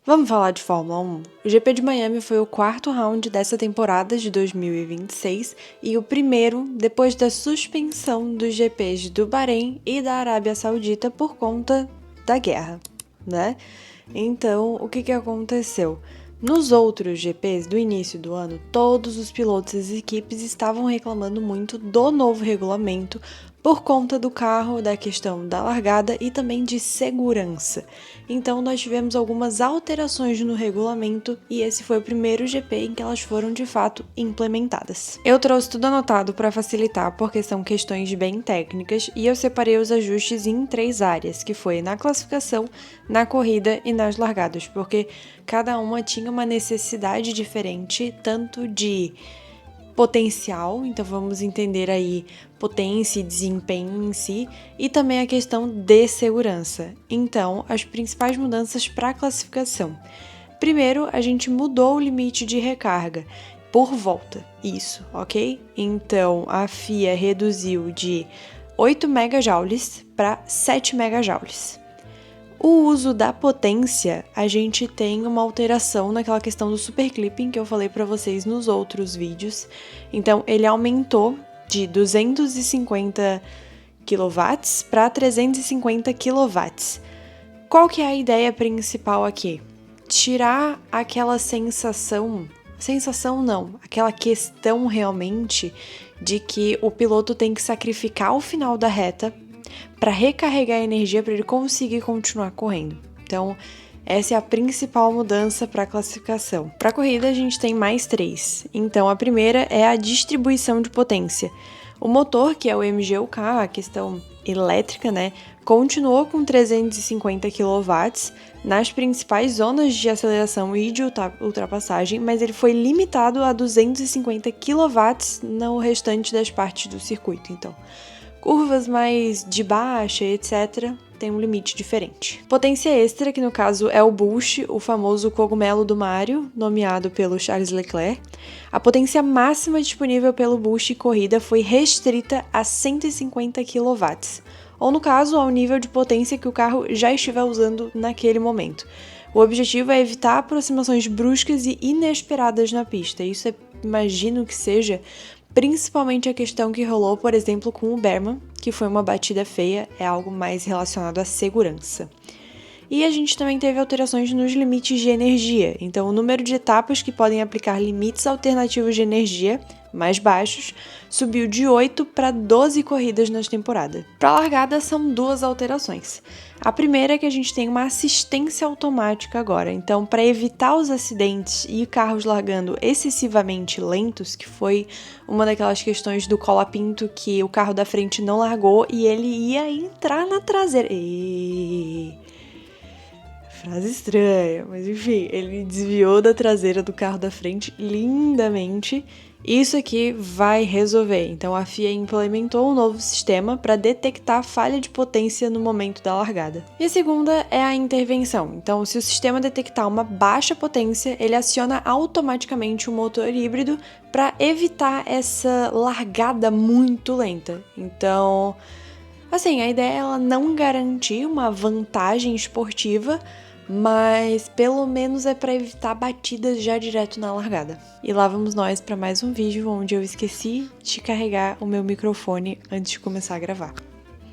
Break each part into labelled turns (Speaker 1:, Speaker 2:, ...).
Speaker 1: Vamos falar de Fórmula 1? O GP de Miami foi o quarto round dessa temporada de 2026 e o primeiro depois da suspensão dos GPs do Bahrein e da Arábia Saudita por conta da guerra, né? Então, o que aconteceu? Nos outros GPs do início do ano, todos os pilotos e as equipes estavam reclamando muito do novo regulamento por conta do carro, da questão da largada e também de segurança. Então nós tivemos algumas alterações no regulamento e esse foi o primeiro GP em que elas foram de fato implementadas. Eu trouxe tudo anotado para facilitar porque são questões bem técnicas e eu separei os ajustes em 3 áreas, que foi na classificação, na corrida e nas largadas, porque cada uma tinha uma necessidade diferente, tanto de potencial, então vamos entender aí potência e desempenho em si, e também a questão de segurança. Então, as principais mudanças para a classificação. Primeiro, a gente mudou o limite de recarga por volta, isso, ok? Então, a FIA reduziu de 8 megajoules para 7 megajoules. O uso da potência, a gente tem uma alteração naquela questão do super clipping que eu falei para vocês nos outros vídeos. Então, ele aumentou de 250 kW para 350 kW. Qual que é a ideia principal aqui? Tirar aquela sensação não, aquela questão realmente de que o piloto tem que sacrificar o final da reta para recarregar a energia para ele conseguir continuar correndo. Então, essa é a principal mudança para a classificação. Para a corrida, a gente tem mais 3. Então, a primeira é a distribuição de potência. O motor, que é o MGU-K, a questão elétrica, né, continuou com 350 kW nas principais zonas de aceleração e de ultrapassagem, mas ele foi limitado a 250 kW no restante das partes do circuito. Então, curvas mais de baixa, etc., tem um limite diferente. Potência extra, que no caso é o boost, o famoso cogumelo do Mario, nomeado pelo Charles Leclerc. A potência máxima disponível pelo boost corrida foi restrita a 150 kW, ou no caso, ao nível de potência que o carro já estiver usando naquele momento. O objetivo é evitar aproximações bruscas e inesperadas na pista. Isso imagino que seja principalmente a questão que rolou, por exemplo, com o Berman, que foi uma batida feia, é algo mais relacionado à segurança. E a gente também teve alterações nos limites de energia, então o número de etapas que podem aplicar limites alternativos de energia, mais baixos, subiu de 8 para 12 corridas na temporada. Para a largada são 2 alterações. A primeira é que a gente tem uma assistência automática agora, então para evitar os acidentes e carros largando excessivamente lentos, que foi uma daquelas questões do colapinto que o carro da frente não largou e ele ia entrar na traseira. Frase estranha, mas enfim, ele desviou da traseira do carro da frente lindamente. Isso aqui vai resolver. Então a FIA implementou um novo sistema para detectar falha de potência no momento da largada. E a segunda é a intervenção. Então, se o sistema detectar uma baixa potência, ele aciona automaticamente o motor híbrido para evitar essa largada muito lenta. Então, assim, a ideia é ela não garantir uma vantagem esportiva, mas pelo menos é para evitar batidas já direto na largada. E lá vamos nós para mais um vídeo onde eu esqueci de carregar o meu microfone antes de começar a gravar.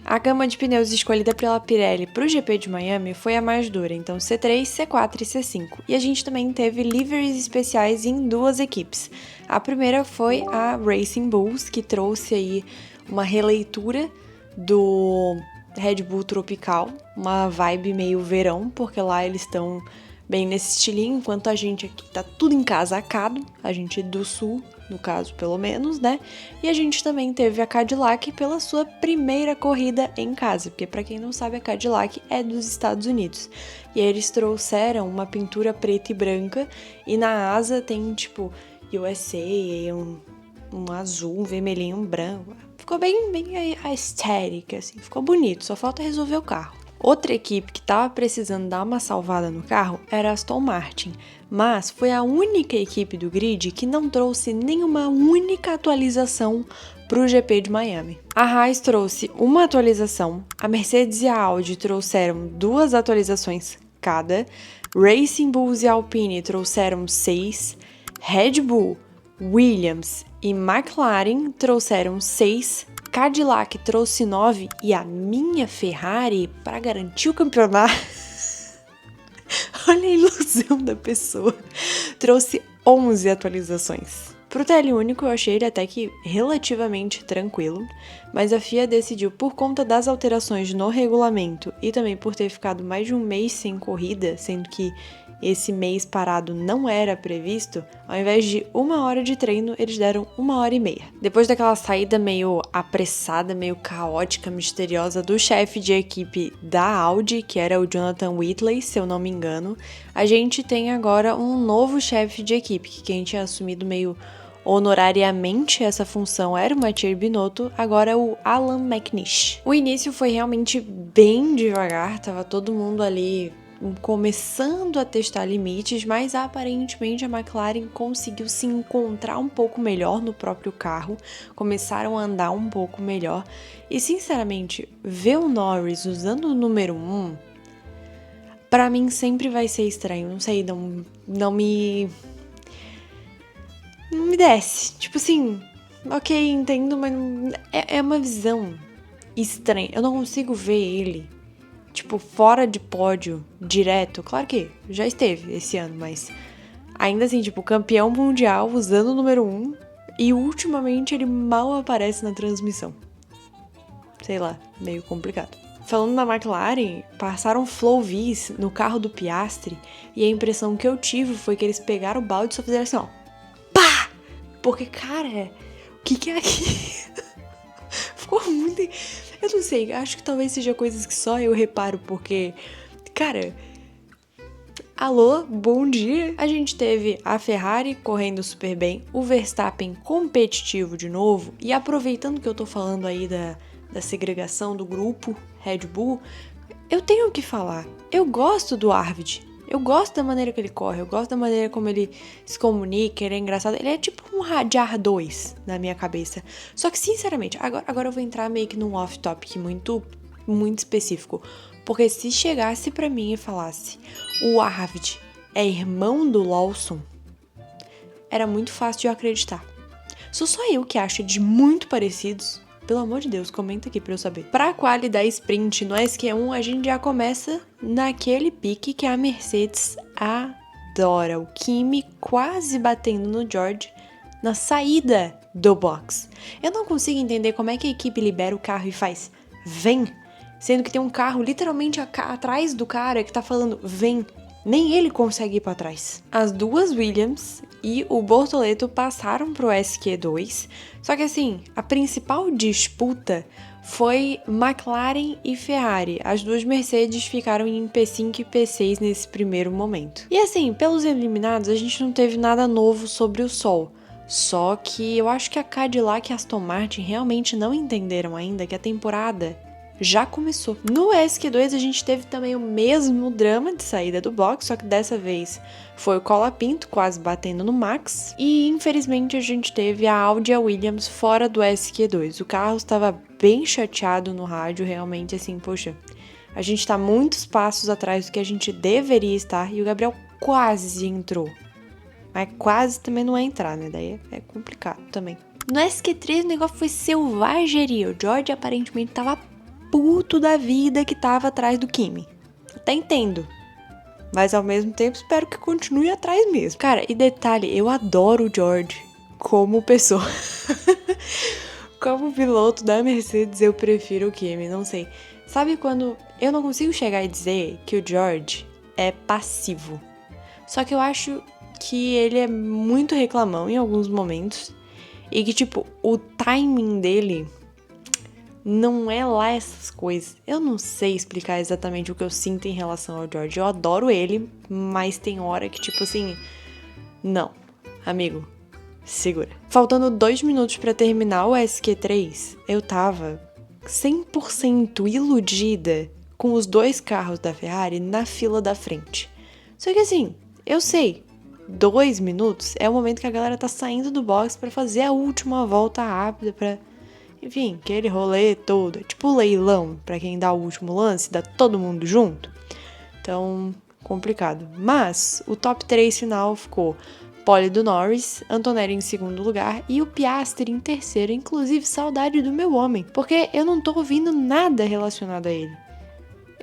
Speaker 1: A gama de pneus escolhida pela Pirelli para o GP de Miami foi a mais dura, então C3, C4 e C5. E a gente também teve liveries especiais em 2 equipes. A primeira foi a Racing Bulls, que trouxe aí uma releitura do Red Bull Tropical, uma vibe meio verão, porque lá eles estão bem nesse estilinho, enquanto a gente aqui tá tudo encasacado, a gente do sul, no caso, pelo menos, né? E a gente também teve a Cadillac pela sua primeira corrida em casa, porque pra quem não sabe, a Cadillac é dos Estados Unidos. E aí eles trouxeram uma pintura preta e branca, e na asa tem, tipo, USA, um azul, um vermelhinho, um branco. Ficou bem a estética, assim, ficou bonito, só falta resolver o carro. Outra equipe que estava precisando dar uma salvada no carro era a Aston Martin, mas foi a única equipe do grid que não trouxe nenhuma única atualização para o GP de Miami. A Haas trouxe uma atualização, a Mercedes e a Audi trouxeram 2 atualizações cada, Racing Bulls e Alpine trouxeram 6, Red Bull, Williams e McLaren trouxeram 6, Cadillac trouxe 9 e a minha Ferrari, para garantir o campeonato, olha a ilusão da pessoa, trouxe 11 atualizações. Pro TL único eu achei ele até que relativamente tranquilo, mas a FIA decidiu, por conta das alterações no regulamento e também por ter ficado mais de um mês sem corrida, sendo que esse mês parado não era previsto, ao invés de 1 hora de treino, eles deram 1h30. Depois daquela saída meio apressada, meio caótica, misteriosa do chefe de equipe da Audi, que era o Jonathan Whitley, se eu não me engano, a gente tem agora um novo chefe de equipe, que quem tinha assumido meio honorariamente essa função era o Mattia Binotto, agora é o Alan McNish. O início foi realmente bem devagar, tava todo mundo ali começando a testar limites, mas aparentemente a McLaren conseguiu se encontrar um pouco melhor no próprio carro, começaram a andar um pouco melhor, e sinceramente, ver o Norris usando o número 1, pra mim sempre vai ser estranho, não sei, não me desce, tipo assim, ok, entendo, mas é uma visão estranha, eu não consigo ver ele tipo, fora de pódio, direto. Claro que já esteve esse ano, mas ainda assim, tipo, campeão mundial usando o número 1 e ultimamente ele mal aparece na transmissão. Sei lá, meio complicado. Falando da McLaren, passaram Flow-Vis no carro do Piastri e a impressão que eu tive foi que eles pegaram o balde e só fizeram assim, ó. Pá! Porque, cara, o que é aquilo? Ficou muito... Eu não sei, acho que talvez seja coisas que só eu reparo, porque, cara, alô, bom dia. A gente teve a Ferrari correndo super bem, o Verstappen competitivo de novo, e aproveitando que eu tô falando aí da segregação do grupo Red Bull, eu tenho que falar, eu gosto do Arvid. Eu gosto da maneira que ele corre, eu gosto da maneira como ele se comunica, ele é engraçado. Ele é tipo um Radiar 2 na minha cabeça. Só que, sinceramente, agora eu vou entrar meio que num off-topic muito específico. Porque se chegasse pra mim e falasse o Arvid é irmão do Lawson, era muito fácil de eu acreditar. Sou só eu que acho eles muito parecidos. Pelo amor de Deus, comenta aqui pra eu saber. Pra quali da sprint no SQ1, a gente já começa naquele pique que a Mercedes adora. O Kimi quase batendo no George na saída do box. Eu não consigo entender como é que a equipe libera o carro e faz vem, sendo que tem um carro literalmente atrás do cara que tá falando vem. Nem ele consegue ir pra trás. As duas Williams e o Bortoleto passaram pro SQ2, só que assim, a principal disputa foi McLaren e Ferrari. As duas Mercedes ficaram em P5 e P6 nesse primeiro momento. E assim, pelos eliminados, a gente não teve nada novo sobre o Sol. Só que eu acho que a Cadillac e a Aston Martin realmente não entenderam ainda que a temporada já começou. No SQ2 a gente teve também o mesmo drama de saída do box, só que dessa vez foi o Colapinto quase batendo no Max, e infelizmente a gente teve a Audi e a Williams fora do SQ2. O Carlos estava bem chateado no rádio, realmente assim, poxa, a gente tá muitos passos atrás do que a gente deveria estar, e o Gabriel quase entrou. Mas quase também não é entrar, né? Daí é complicado também. No SQ3 o negócio foi selvageria. O George aparentemente tava puto da vida que tava atrás do Kimi. Até entendo. Mas ao mesmo tempo espero que continue atrás mesmo. Cara, e detalhe, eu adoro o George como pessoa. Como piloto da Mercedes, eu prefiro o Kimi, não sei. Sabe quando eu não consigo chegar e dizer que o George é passivo? Só que eu acho que ele é muito reclamão em alguns momentos. E que, tipo, o timing dele não é lá essas coisas. Eu não sei explicar exatamente o que eu sinto em relação ao George. Eu adoro ele, mas tem hora que, tipo assim, não, amigo, segura. Faltando 2 minutos pra terminar o SQ3, eu tava 100% iludida com os 2 carros da Ferrari na fila da frente. Só que assim, eu sei, 2 minutos é o momento que a galera tá saindo do box pra fazer a última volta rápida pra... Enfim, aquele rolê todo. É tipo leilão, pra quem dá o último lance, dá todo mundo junto. Então, complicado. Mas o top 3 final ficou pole do Norris, Antonelli em segundo lugar e o Piastri em terceiro. Inclusive, saudade do meu homem, porque eu não tô ouvindo nada relacionado a ele.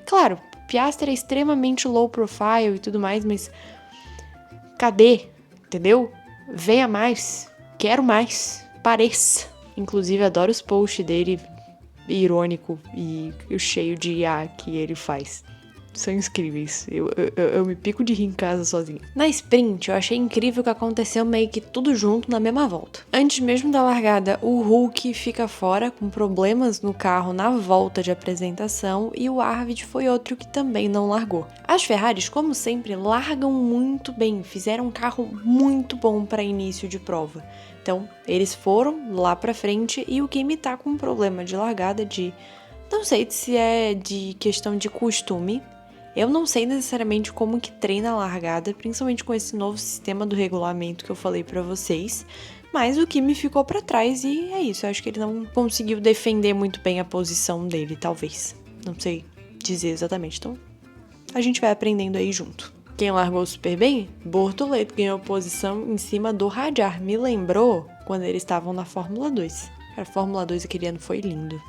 Speaker 1: Claro, Piastri é extremamente low profile e tudo mais, mas cadê? Entendeu? Venha mais, quero mais, pareça. Inclusive, adoro os posts dele, irônico e cheio de IA que ele faz. São incríveis. Eu me pico de rir em casa sozinha. Na sprint, eu achei incrível que aconteceu meio que tudo junto na mesma volta. Antes mesmo da largada, o Hulk fica fora com problemas no carro na volta de apresentação e o Arvid foi outro que também não largou. As Ferraris, como sempre, largam muito bem, fizeram um carro muito bom para início de prova. Então, eles foram lá pra frente e o Kimi tá com um problema de largada de... Não sei se é de questão de costume. Eu não sei necessariamente como que treina a largada, principalmente com esse novo sistema do regulamento que eu falei pra vocês, mas o Kimi ficou pra trás e é isso, eu acho que ele não conseguiu defender muito bem a posição dele, talvez. Não sei dizer exatamente, então a gente vai aprendendo aí junto. Quem largou super bem? Bortoleto ganhou posição em cima do Hadjar. Me lembrou quando eles estavam na Fórmula 2. A Fórmula 2 aquele ano foi lindo.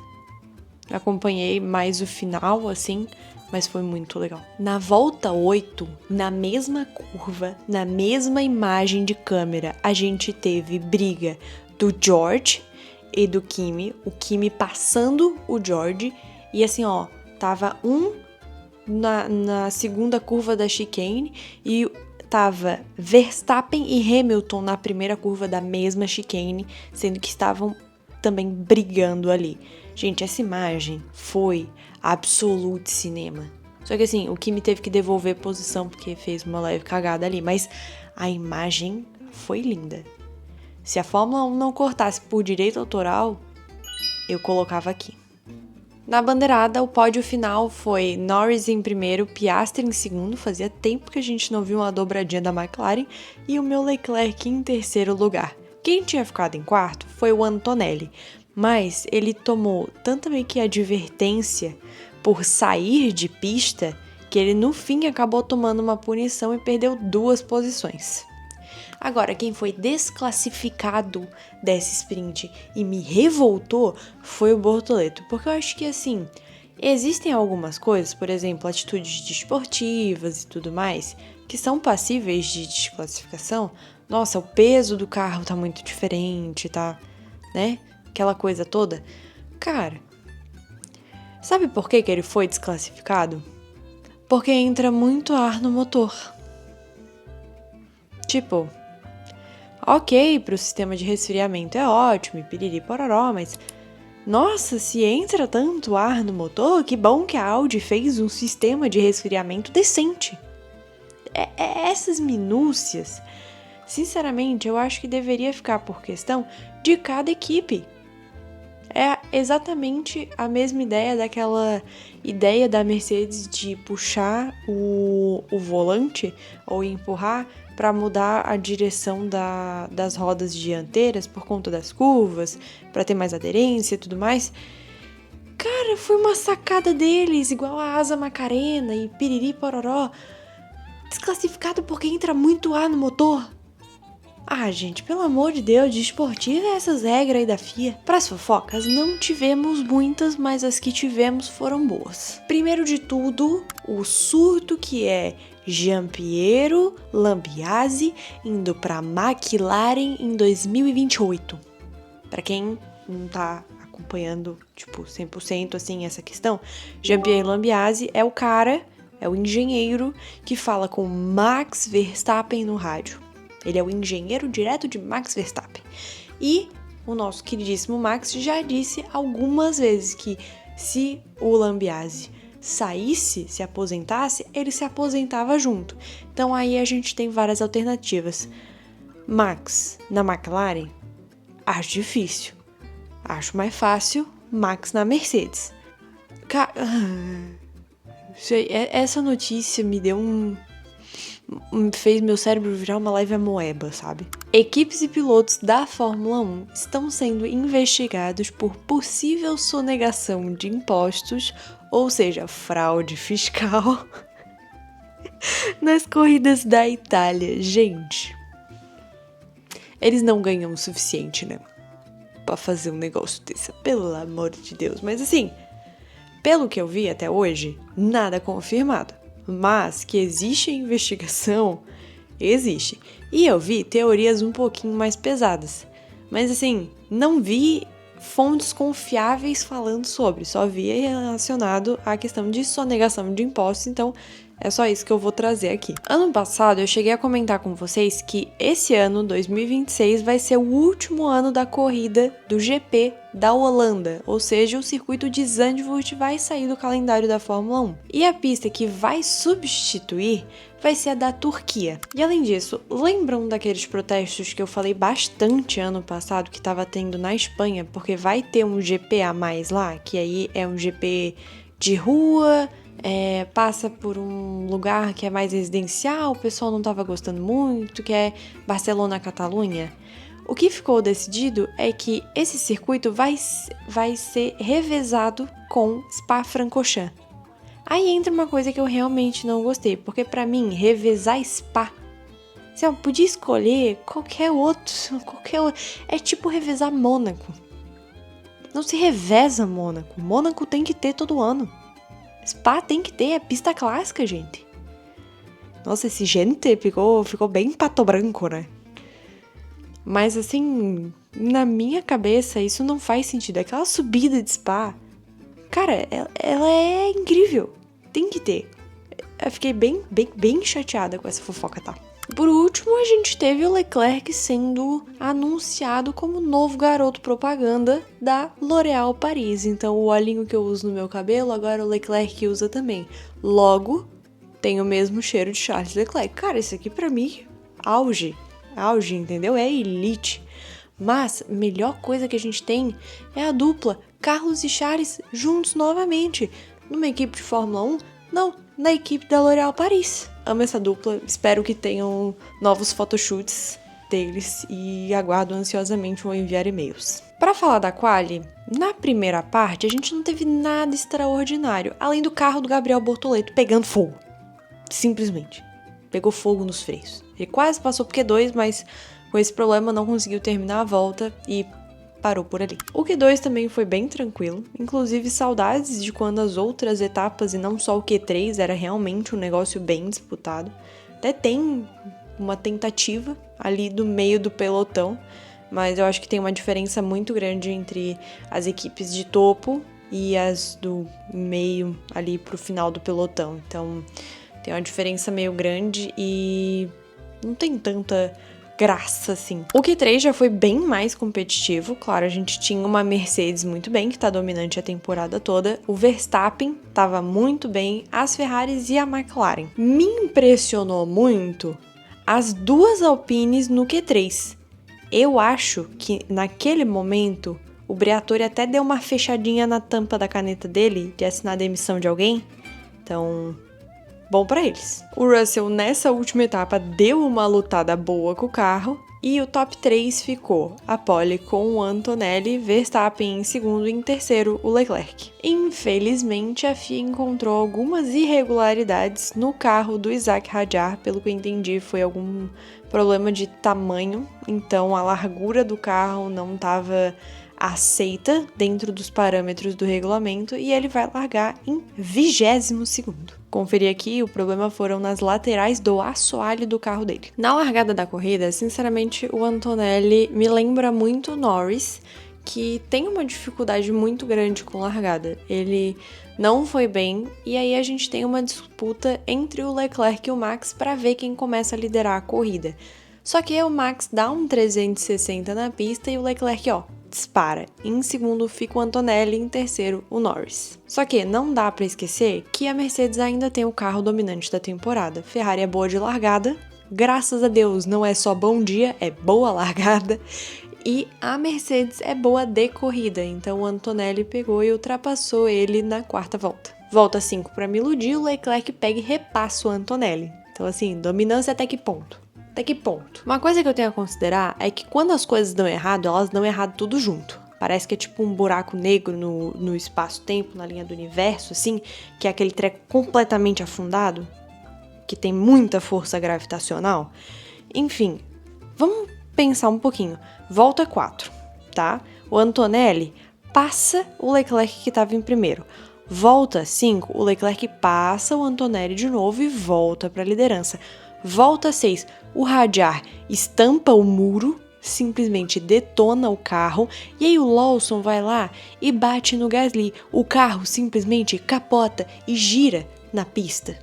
Speaker 1: Acompanhei mais o final, assim, mas foi muito legal. Na volta 8, na mesma curva, na mesma imagem de câmera, a gente teve briga do George e do Kimi. O Kimi passando o George. E assim, ó, tava na segunda curva da chicane e tava Verstappen e Hamilton na primeira curva da mesma chicane, sendo que estavam também brigando ali. Gente, essa imagem foi absolute cinema. Só que assim, o Kimi teve que devolver posição porque fez uma leve cagada ali, mas a imagem foi linda. Se a Fórmula 1 não cortasse por direito autoral, eu colocava aqui. Na bandeirada, o pódio final foi Norris em primeiro, Piastri em segundo, fazia tempo que a gente não viu uma dobradinha da McLaren, e o meu Leclerc em terceiro lugar. Quem tinha ficado em quarto foi o Antonelli, mas ele tomou tanta meio que advertência por sair de pista que ele no fim acabou tomando uma punição e perdeu 2 posições. Agora, quem foi desclassificado dessa sprint e me revoltou foi o Bortoleto, porque eu acho que, assim, existem algumas coisas, por exemplo, atitudes desportivas e tudo mais, que são passíveis de desclassificação. Nossa, o peso do carro tá muito diferente, tá, né? Aquela coisa toda. Cara, sabe por que ele foi desclassificado? Porque entra muito ar no motor. Tipo... Ok, para o sistema de resfriamento é ótimo, e piriri pororó, mas... Nossa, se entra tanto ar no motor, que bom que a Audi fez um sistema de resfriamento decente. Essas minúcias, sinceramente, eu acho que deveria ficar por questão de cada equipe. É exatamente a mesma ideia daquela ideia da Mercedes de puxar o volante ou empurrar para mudar a direção das rodas dianteiras por conta das curvas, para ter mais aderência e tudo mais. Cara, foi uma sacada deles, igual a Asa Macarena e piriri pororó. Desclassificado porque entra muito ar no motor. Ah, gente, pelo amor de Deus, de esportiva é essas regras aí da FIA. Pras fofocas, não tivemos muitas, mas as que tivemos foram boas. Primeiro de tudo, o surto que é Gianpiero Lambiase indo pra McLaren em 2028. Pra quem não tá acompanhando, tipo, 100% assim, essa questão, Gianpiero Lambiase é o cara, é o engenheiro que fala com Max Verstappen no rádio. Ele é o engenheiro direto de Max Verstappen. E o nosso queridíssimo Max já disse algumas vezes que se o Lambiase saísse, se aposentasse, ele se aposentava junto. Então aí a gente tem várias alternativas. Max na McLaren? Acho difícil. Acho mais fácil Max na Mercedes. Essa notícia me deu fez meu cérebro virar uma leve amoeba, sabe? Equipes e pilotos da Fórmula 1 estão sendo investigados por possível sonegação de impostos, ou seja, fraude fiscal, nas corridas da Itália. Gente, eles não ganham o suficiente, né? Pra fazer um negócio desse, pelo amor de Deus. Mas assim, pelo que eu vi até hoje, nada confirmado. Mas que existe a investigação, existe. E eu vi teorias um pouquinho mais pesadas. Mas assim, não vi fontes confiáveis falando sobre. Só vi relacionado à questão de sonegação de impostos. Então, é só isso que eu vou trazer aqui. Ano passado, eu cheguei a comentar com vocês que esse ano, 2026, vai ser o último ano da corrida do GP da Holanda, ou seja, o circuito de Zandvoort vai sair do calendário da Fórmula 1. E a pista que vai substituir vai ser a da Turquia. E além disso, lembram daqueles protestos que eu falei bastante ano passado que estava tendo na Espanha, porque vai ter um GP a mais lá, que aí é um GP de rua, passa por um lugar que é mais residencial, o pessoal não estava gostando muito, que é Barcelona-Catalunha. O que ficou decidido é que esse circuito vai ser revezado com Spa-Francorchamps. Aí entra uma coisa que eu realmente não gostei, porque pra mim, revezar Spa, você podia escolher qualquer outro, é tipo revezar Mônaco. Não se reveza Mônaco, Mônaco tem que ter todo ano. Spa tem que ter, é pista clássica, gente. Nossa, esse gente ficou bem pato branco, né? Mas assim, na minha cabeça, isso não faz sentido. Aquela subida de Spa, cara, ela é incrível. Tem que ter. Eu fiquei bem chateada com essa fofoca, tá? Por último, a gente teve o Leclerc sendo anunciado como novo garoto propaganda da L'Oréal Paris. Então, o olhinho que eu uso no meu cabelo, agora o Leclerc usa também. Logo, tem o mesmo cheiro de Charles Leclerc. Cara, isso aqui pra mim, auge, entendeu? É elite. Mas, a melhor coisa que a gente tem é a dupla Carlos e Charles juntos novamente. Numa equipe de Fórmula 1? Não, na equipe da L'Oréal Paris. Amo essa dupla, espero que tenham novos photoshoots deles e aguardo ansiosamente vou enviar e-mails. Para falar da quali, na primeira parte a gente não teve nada extraordinário, além do carro do Gabriel Bortoleto pegando fogo. Simplesmente. Pegou fogo nos freios. Ele quase passou por Q2, mas com esse problema não conseguiu terminar a volta e parou por ali. O Q2 também foi bem tranquilo, inclusive saudades de quando as outras etapas e não só o Q3 era realmente um negócio bem disputado. Até tem uma tentativa ali do meio do pelotão, mas eu acho que tem uma diferença muito grande entre as equipes de topo e as do meio ali pro final do pelotão. Então tem uma diferença meio grande e não tem tanta graça, assim. O Q3 já foi bem mais competitivo, claro, a gente tinha uma Mercedes muito bem, que tá dominante a temporada toda, o Verstappen tava muito bem, as Ferraris e a McLaren. Me impressionou muito as duas Alpines no Q3. Eu acho que naquele momento o Briatore até deu uma fechadinha na tampa da caneta dele de assinar a demissão de alguém, então bom pra eles. O Russell, nessa última etapa, deu uma lutada boa com o carro e o top 3 ficou a pole com o Antonelli, Verstappen em segundo e em terceiro o Leclerc. Infelizmente, a FIA encontrou algumas irregularidades no carro do Isaac Hadjar, pelo que eu entendi foi algum problema de tamanho, então a largura do carro não estava aceita dentro dos parâmetros do regulamento e ele vai largar em 20º. Conferir aqui, o problema foram nas laterais do assoalho do carro dele. Na largada da corrida, sinceramente, o Antonelli me lembra muito o Norris, que tem uma dificuldade muito grande com largada. Ele não foi bem, e aí a gente tem uma disputa entre o Leclerc e o Max para ver quem começa a liderar a corrida. Só que o Max dá um 360 na pista e o Leclerc, dispara. Em segundo fica o Antonelli, em terceiro o Norris. Só que não dá pra esquecer que a Mercedes ainda tem o carro dominante da temporada. Ferrari é boa de largada, graças a Deus não é só bom dia, é boa largada. E a Mercedes é boa de corrida, então o Antonelli pegou e ultrapassou ele na quarta volta. Volta 5 para me iludir, o Leclerc pega e repassa o Antonelli. Então assim, dominância até que ponto? Até que ponto? Uma coisa que eu tenho a considerar é que quando as coisas dão errado, elas dão errado tudo junto. Parece que é tipo um buraco negro no espaço-tempo, na linha do universo, assim, que é aquele treco completamente afundado. que tem muita força gravitacional? Enfim, vamos pensar um pouquinho. Volta 4, tá? O Antonelli passa o Leclerc que estava em primeiro. Volta 5, o Leclerc passa o Antonelli de novo e volta para a liderança. Volta 6, o Hadjar estampa o muro, simplesmente detona o carro, e aí o Lawson vai lá e bate no Gasly. O carro simplesmente capota e gira na pista.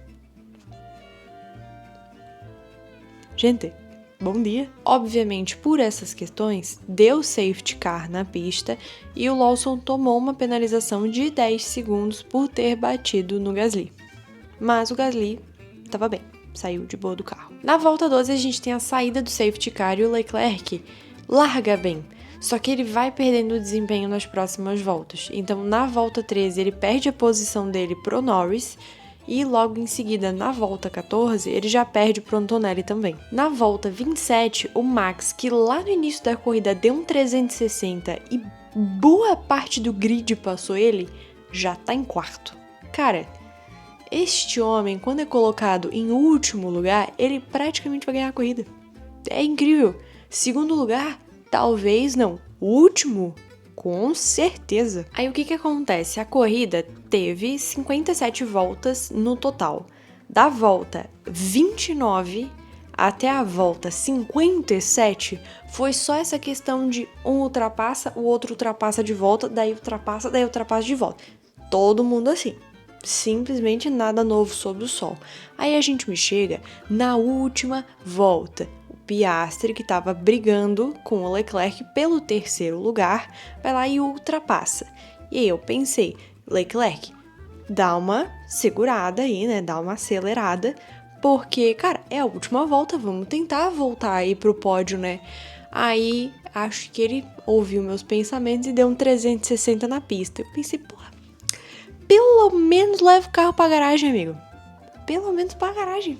Speaker 1: Gente, bom dia. Obviamente, por essas questões, deu safety car na pista e o Lawson tomou uma penalização de 10 segundos por ter batido no Gasly. Mas o Gasly estava bem, saiu de boa do carro. Na volta 12, a gente tem a saída do safety car e o Leclerc larga bem. Só que ele vai perdendo o desempenho nas próximas voltas. Então, na volta 13, ele perde a posição dele pro Norris. E logo em seguida, na volta 14, ele já perde pro Antonelli também. Na volta 27, o Max, que lá no início da corrida deu um 360 e boa parte do grid passou ele, já tá em quarto. Cara, este homem, quando é colocado em último lugar, ele praticamente vai ganhar a corrida. É incrível. Segundo lugar, talvez não. O último, com certeza. Aí o que acontece? A corrida teve 57 voltas no total. Da volta 29 até a volta 57, foi só essa questão de um ultrapassa, o outro ultrapassa de volta, daí ultrapassa de volta. Todo mundo assim. Simplesmente nada novo sob o sol. Aí a gente me chega na última volta. Piastri, que estava brigando com o Leclerc pelo terceiro lugar, vai lá e ultrapassa. E aí eu pensei, Leclerc, dá uma segurada aí, né? Dá uma acelerada, porque, cara, é a última volta, vamos tentar voltar aí pro pódio, né? Aí, acho que ele ouviu meus pensamentos e deu um 360 na pista. Eu pensei, porra, pelo menos leva o carro pra garagem, amigo. Pelo menos pra garagem.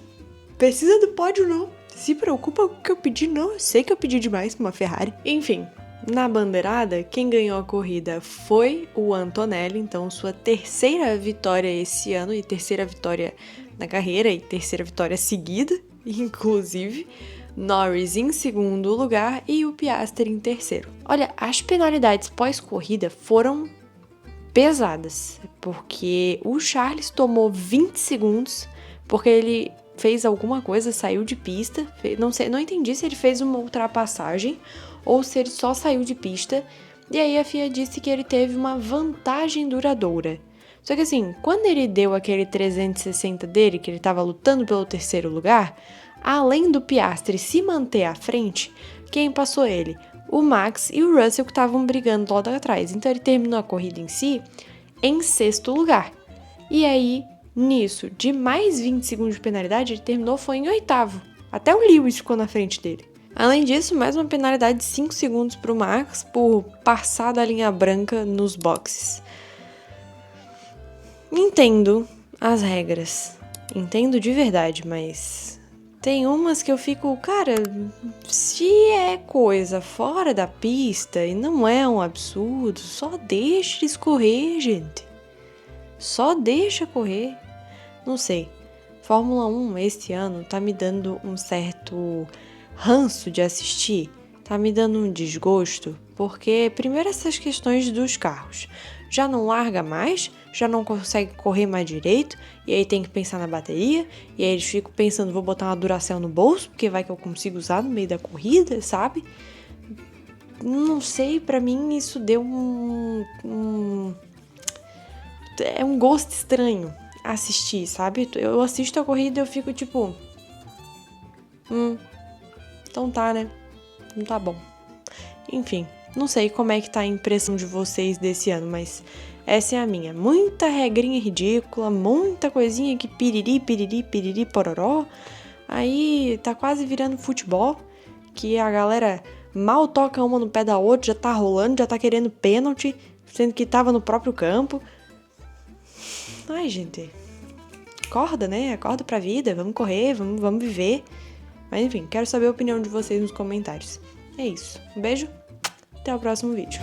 Speaker 1: Precisa do pódio, não. Se preocupa com o que eu pedi, não. Eu sei que eu pedi demais pra uma Ferrari. Enfim, na bandeirada, quem ganhou a corrida foi o Antonelli. Então, sua terceira vitória esse ano e terceira vitória na carreira e terceira vitória seguida, inclusive. Norris em segundo lugar e o Piastri em terceiro. Olha, as penalidades pós-corrida foram pesadas, porque o Charles tomou 20 segundos, porque ele fez alguma coisa, saiu de pista, não entendi se ele fez uma ultrapassagem ou se ele só saiu de pista, e aí a FIA disse que ele teve uma vantagem duradoura. Só que assim, quando ele deu aquele 360 dele, que ele estava lutando pelo terceiro lugar, além do Piastri se manter à frente, quem passou ele? O Max e o Russell, que estavam brigando lá atrás. Então ele terminou a corrida em si em sexto lugar. E aí, nisso, de mais 20 segundos de penalidade, ele terminou foi em oitavo. Até o Lewis ficou na frente dele. Além disso, mais uma penalidade de 5 segundos para o Max por passar da linha branca nos boxes. Entendo as regras. Entendo de verdade, mas tem umas que eu fico, cara, se é coisa fora da pista e não é um absurdo, só deixa eles correr, gente. Só deixa correr. Não sei. Fórmula 1 este ano tá me dando um certo ranço de assistir. Tá me dando um desgosto, porque primeiro essas questões dos carros. Já não larga mais, já não consegue correr mais direito, e aí tem que pensar na bateria, e aí eles ficam pensando, vou botar uma Duracell no bolso, porque vai que eu consigo usar no meio da corrida, sabe? Não sei, pra mim isso deu é um gosto estranho assistir, sabe? Eu assisto a corrida e eu fico tipo, então tá, né? Não tá bom. Enfim, não sei como é que tá a impressão de vocês desse ano, mas essa é a minha. Muita regrinha ridícula, muita coisinha que piriri, pororó. Aí tá quase virando futebol, que a galera mal toca uma no pé da outra, já tá rolando, já tá querendo pênalti, sendo que tava no próprio campo. Ai, gente, acorda, né? Acorda pra vida, vamos correr, vamos viver. Mas enfim, quero saber a opinião de vocês nos comentários. É isso. Um beijo, até o próximo vídeo.